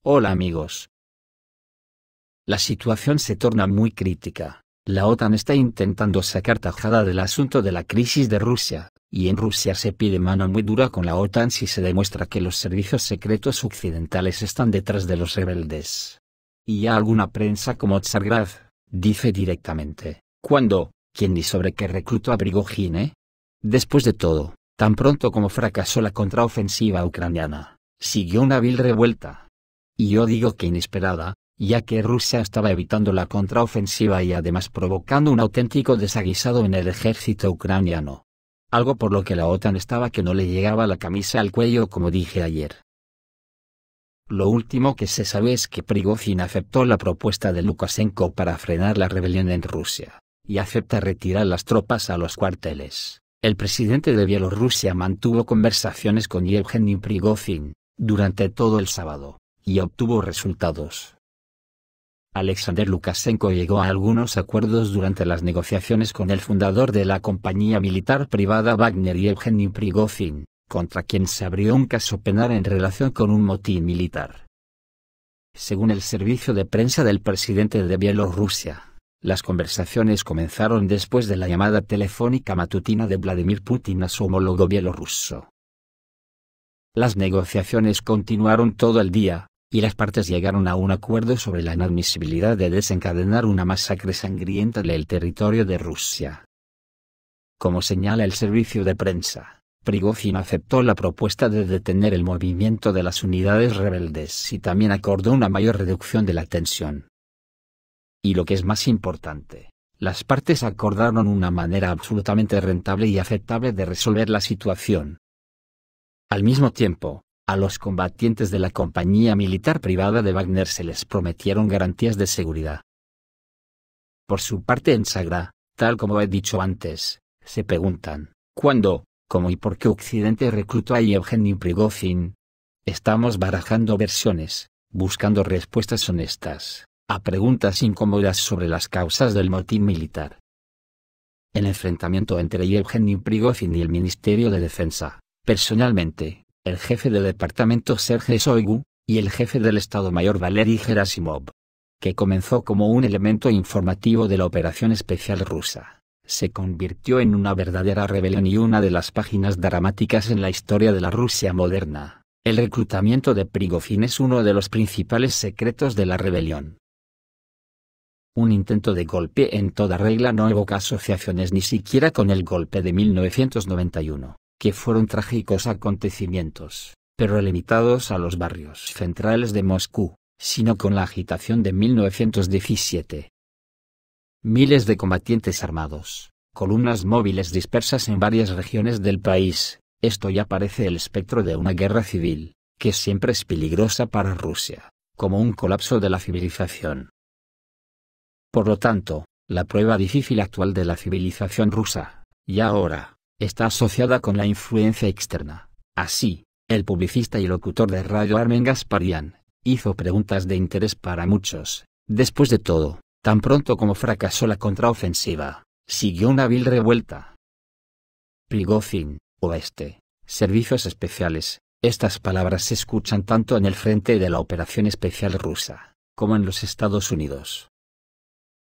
Hola amigos. La situación se torna muy crítica. La OTAN está intentando sacar tajada del asunto de la crisis de Rusia, y en Rusia se pide mano muy dura con la OTAN si se demuestra que los servicios secretos occidentales están detrás de los rebeldes. Y ya alguna prensa como Tsargrad dice directamente: ¿cuándo, quién y sobre qué reclutó a Prigozhin? Después de todo, tan pronto como fracasó la contraofensiva ucraniana, siguió una vil revuelta. Y yo digo que inesperada, ya que Rusia estaba evitando la contraofensiva y además provocando un auténtico desaguisado en el ejército ucraniano. Algo por lo que la OTAN estaba que no le llegaba la camisa al cuello, como dije ayer. Lo último que se sabe es que Prigozhin aceptó la propuesta de Lukashenko para frenar la rebelión en Rusia, y acepta retirar las tropas a los cuarteles. El presidente de Bielorrusia mantuvo conversaciones con Yevgeny Prigozhin durante todo el sábado, y obtuvo resultados. Alexander Lukashenko llegó a algunos acuerdos durante las negociaciones con el fundador de la compañía militar privada Wagner, Yevgeny Prigozhin, contra quien se abrió un caso penal en relación con un motín militar. Según el servicio de prensa del presidente de Bielorrusia, las conversaciones comenzaron después de la llamada telefónica matutina de Vladimir Putin a su homólogo bielorruso. Las negociaciones continuaron todo el día, y las partes llegaron a un acuerdo sobre la inadmisibilidad de desencadenar una masacre sangrienta en el territorio de Rusia. Como señala el servicio de prensa, Prigozhin aceptó la propuesta de detener el movimiento de las unidades rebeldes y también acordó una mayor reducción de la tensión. Y lo que es más importante, las partes acordaron una manera absolutamente rentable y aceptable de resolver la situación. Al mismo tiempo, a los combatientes de la compañía militar privada de Wagner se les prometieron garantías de seguridad. Por su parte en Tsargrad, tal como he dicho antes, se preguntan: ¿cuándo, cómo y por qué Occidente reclutó a Yevgeny Prigozhin? Estamos barajando versiones, buscando respuestas honestas a preguntas incómodas sobre las causas del motín militar. El enfrentamiento entre Yevgeny Prigozhin y el Ministerio de Defensa, personalmente, el jefe del departamento Sergei Shoigu, y el jefe del Estado Mayor Valery Gerasimov, que comenzó como un elemento informativo de la operación especial rusa, se convirtió en una verdadera rebelión y una de las páginas dramáticas en la historia de la Rusia moderna. El reclutamiento de Prigozhin es uno de los principales secretos de la rebelión. Un intento de golpe en toda regla no evoca asociaciones ni siquiera con el golpe de 1991. Que fueron trágicos acontecimientos, pero limitados a los barrios centrales de Moscú, sino con la agitación de 1917. Miles de combatientes armados, columnas móviles dispersas en varias regiones del país, esto ya parece el espectro de una guerra civil, que siempre es peligrosa para Rusia, como un colapso de la civilización. Por lo tanto, la prueba difícil actual de la civilización rusa, y ahora, está asociada con la influencia externa. Así, el publicista y locutor de radio Armen Gasparian hizo preguntas de interés para muchos. Después de todo, tan pronto como fracasó la contraofensiva, siguió una vil revuelta. Prigozhin, oeste, servicios especiales. Estas palabras se escuchan tanto en el frente de la operación especial rusa, como en los Estados Unidos.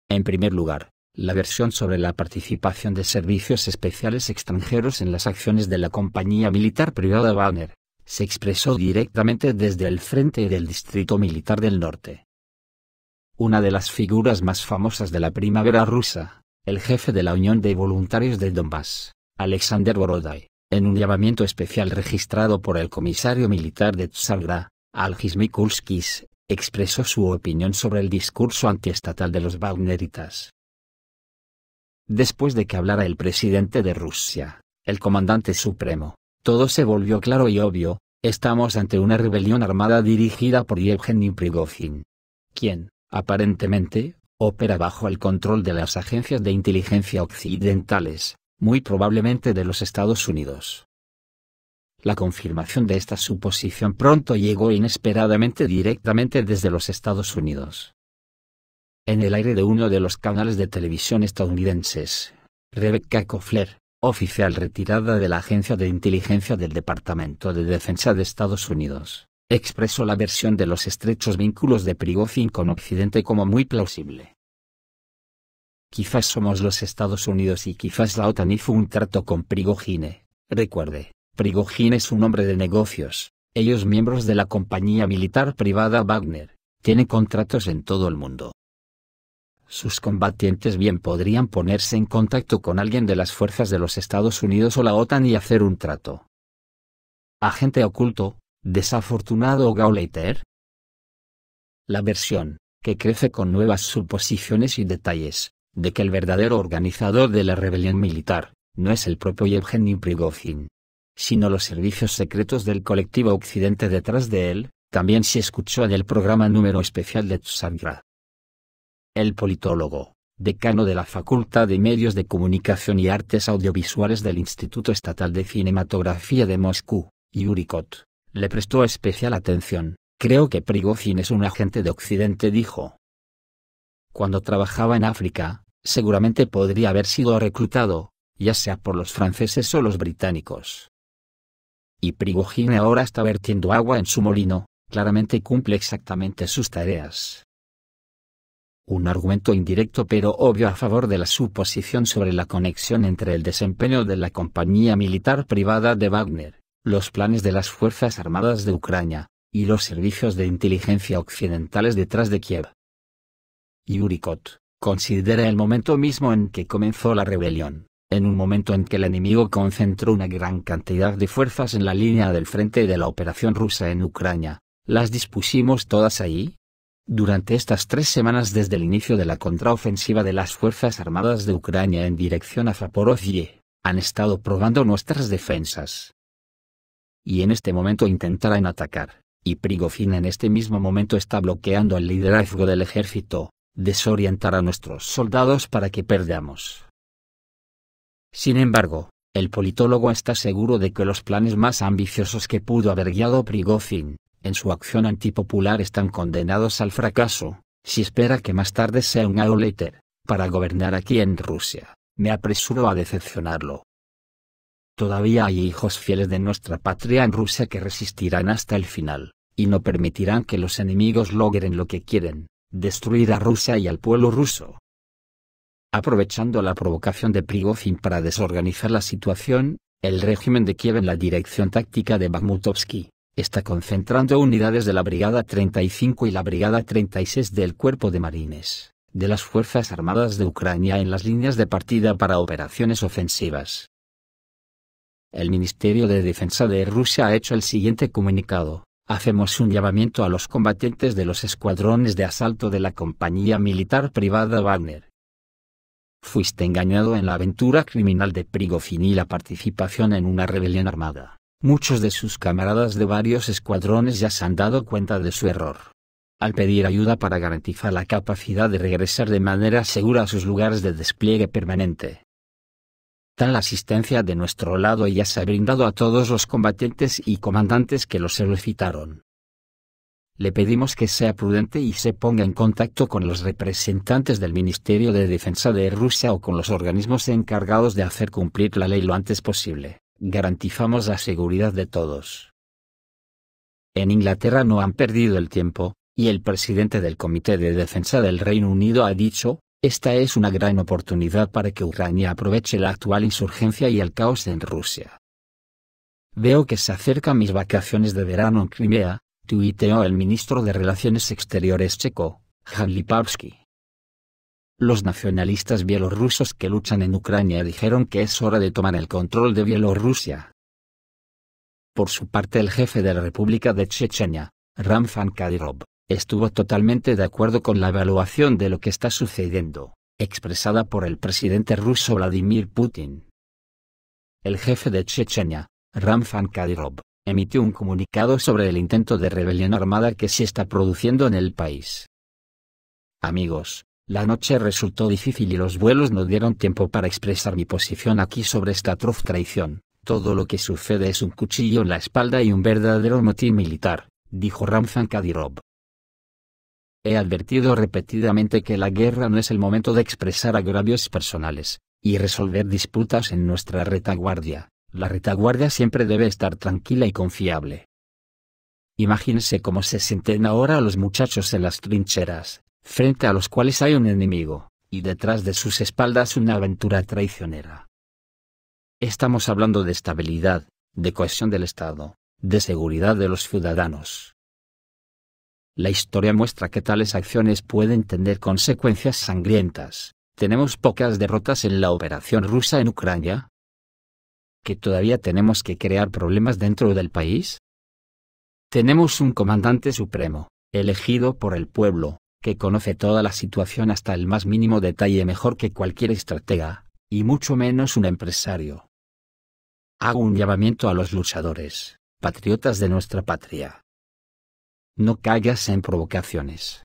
En primer lugar, la versión sobre la participación de servicios especiales extranjeros en las acciones de la compañía militar privada Wagner, se expresó directamente desde el frente del Distrito Militar del Norte. Una de las figuras más famosas de la primavera rusa, el jefe de la Unión de Voluntarios del Donbass, Alexander Borodai, en un llamamiento especial registrado por el comisario militar de Tsargrad, Algis Mikulskis, expresó su opinión sobre el discurso antiestatal de los wagneritas. Después de que hablara el presidente de Rusia, el comandante supremo, todo se volvió claro y obvio: estamos ante una rebelión armada dirigida por Yevgeny Prigozhin, quien, aparentemente, opera bajo el control de las agencias de inteligencia occidentales, muy probablemente de los Estados Unidos. La confirmación de esta suposición pronto llegó inesperadamente directamente desde los Estados Unidos. En el aire de uno de los canales de televisión estadounidenses, Rebecca Kofler, oficial retirada de la Agencia de Inteligencia del Departamento de Defensa de Estados Unidos, expresó la versión de los estrechos vínculos de Prigozhin con Occidente como muy plausible. Quizás somos los Estados Unidos y quizás la OTAN hizo un trato con Prigozhin. Recuerde, Prigozhin es un hombre de negocios, ellos miembros de la compañía militar privada Wagner, tienen contratos en todo el mundo. Sus combatientes bien podrían ponerse en contacto con alguien de las fuerzas de los Estados Unidos o la OTAN y hacer un trato. Agente oculto, desafortunado Gauleiter. La versión, que crece con nuevas suposiciones y detalles, de que el verdadero organizador de la rebelión militar, no es el propio Yevgeny Prigozhin, sino los servicios secretos del colectivo Occidente detrás de él, también se escuchó en el programa número especial de Tsagra. El politólogo, decano de la Facultad de Medios de Comunicación y Artes Audiovisuales del Instituto Estatal de Cinematografía de Moscú, Yuri Kot, le prestó especial atención. Creo que Prigozhin es un agente de Occidente, dijo. Cuando trabajaba en África, seguramente podría haber sido reclutado, ya sea por los franceses o los británicos. Y Prigozhin ahora está vertiendo agua en su molino, claramente cumple exactamente sus tareas. Un argumento indirecto pero obvio a favor de la suposición sobre la conexión entre el desempeño de la compañía militar privada de Wagner, los planes de las Fuerzas Armadas de Ucrania, y los servicios de inteligencia occidentales detrás de Kiev. Yuri Kot considera el momento mismo en que comenzó la rebelión, en un momento en que el enemigo concentró una gran cantidad de fuerzas en la línea del frente de la operación rusa en Ucrania. ¿Las dispusimos todas ahí? Durante estas 3 semanas desde el inicio de la contraofensiva de las Fuerzas Armadas de Ucrania en dirección a Zaporozhye, han estado probando nuestras defensas. Y en este momento intentarán atacar, y Prigozhin en este mismo momento está bloqueando el liderazgo del ejército, desorientar a nuestros soldados para que perdamos. Sin embargo, el politólogo está seguro de que los planes más ambiciosos que pudo haber guiado Prigozhin, en su acción antipopular están condenados al fracaso, si espera que más tarde sea un Gauleiter, para gobernar aquí en Rusia, me apresuro a decepcionarlo. Todavía hay hijos fieles de nuestra patria en Rusia que resistirán hasta el final, y no permitirán que los enemigos logren lo que quieren, destruir a Rusia y al pueblo ruso. Aprovechando la provocación de Prigozhin para desorganizar la situación, el régimen de Kiev en la dirección táctica de Bakhmutovsky está concentrando unidades de la Brigada 35 y la Brigada 36 del Cuerpo de Marines, de las Fuerzas Armadas de Ucrania en las líneas de partida para operaciones ofensivas. El Ministerio de Defensa de Rusia ha hecho el siguiente comunicado: hacemos un llamamiento a los combatientes de los escuadrones de asalto de la compañía militar privada Wagner. Fuiste engañado en la aventura criminal de Prigozhin y la participación en una rebelión armada. Muchos de sus camaradas de varios escuadrones ya se han dado cuenta de su error. Al pedir ayuda para garantizar la capacidad de regresar de manera segura a sus lugares de despliegue permanente. Tal asistencia de nuestro lado ya se ha brindado a todos los combatientes y comandantes que lo solicitaron. Le pedimos que sea prudente y se ponga en contacto con los representantes del Ministerio de Defensa de Rusia o con los organismos encargados de hacer cumplir la ley lo antes posible. Garantizamos la seguridad de todos. En Inglaterra no han perdido el tiempo, y el presidente del Comité de Defensa del Reino Unido ha dicho: esta es una gran oportunidad para que Ucrania aproveche la actual insurgencia y el caos en Rusia. Veo que se acercan mis vacaciones de verano en Crimea, tuiteó el ministro de Relaciones Exteriores checo, Jan Lipavsky. Los nacionalistas bielorrusos que luchan en Ucrania dijeron que es hora de tomar el control de Bielorrusia. Por su parte, el jefe de la República de Chechenia, Ramzan Kadyrov, estuvo totalmente de acuerdo con la evaluación de lo que está sucediendo, expresada por el presidente ruso Vladimir Putin. El jefe de Chechenia, Ramzan Kadyrov, emitió un comunicado sobre el intento de rebelión armada que se está produciendo en el país. Amigos, la noche resultó difícil y los vuelos no dieron tiempo para expresar mi posición aquí sobre esta atroz traición. Todo lo que sucede es un cuchillo en la espalda y un verdadero motín militar, dijo Ramzan Kadyrov. He advertido repetidamente que la guerra no es el momento de expresar agravios personales y resolver disputas en nuestra retaguardia. La retaguardia siempre debe estar tranquila y confiable. Imagínense cómo se sienten ahora los muchachos en las trincheras, frente a los cuales hay un enemigo, y detrás de sus espaldas una aventura traicionera. Estamos hablando de estabilidad, de cohesión del Estado, de seguridad de los ciudadanos. La historia muestra que tales acciones pueden tener consecuencias sangrientas. ¿Tenemos pocas derrotas en la operación rusa en Ucrania? ¿Que todavía tenemos que crear problemas dentro del país? Tenemos un comandante supremo, elegido por el pueblo, que conoce toda la situación hasta el más mínimo detalle mejor que cualquier estratega, y mucho menos un empresario. Hago un llamamiento a los luchadores, patriotas de nuestra patria. No caigas en provocaciones.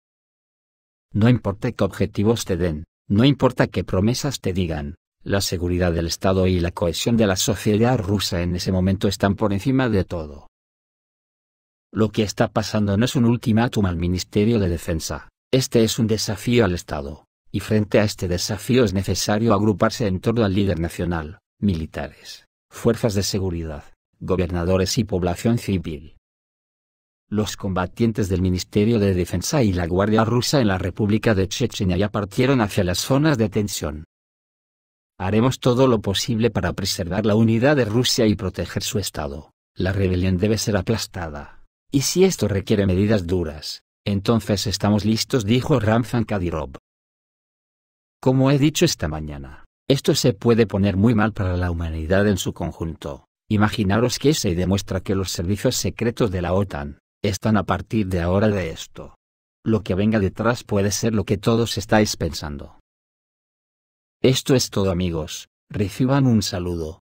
No importa qué objetivos te den, no importa qué promesas te digan, la seguridad del Estado y la cohesión de la sociedad rusa en ese momento están por encima de todo. Lo que está pasando no es un ultimátum al Ministerio de Defensa, este es un desafío al Estado, y frente a este desafío es necesario agruparse en torno al líder nacional, militares, fuerzas de seguridad, gobernadores y población civil. Los combatientes del Ministerio de Defensa y la Guardia Rusa en la República de Chechenia ya partieron hacia las zonas de tensión. Haremos todo lo posible para preservar la unidad de Rusia y proteger su Estado. La rebelión debe ser aplastada. Y si esto requiere medidas duras, entonces estamos listos, dijo Ramzan Kadyrov. Como he dicho esta mañana, esto se puede poner muy mal para la humanidad en su conjunto. Imaginaros que se demuestra que los servicios secretos de la OTAN están a partir de ahora de esto. Lo que venga detrás puede ser lo que todos estáis pensando. Esto es todo, amigos, reciban un saludo.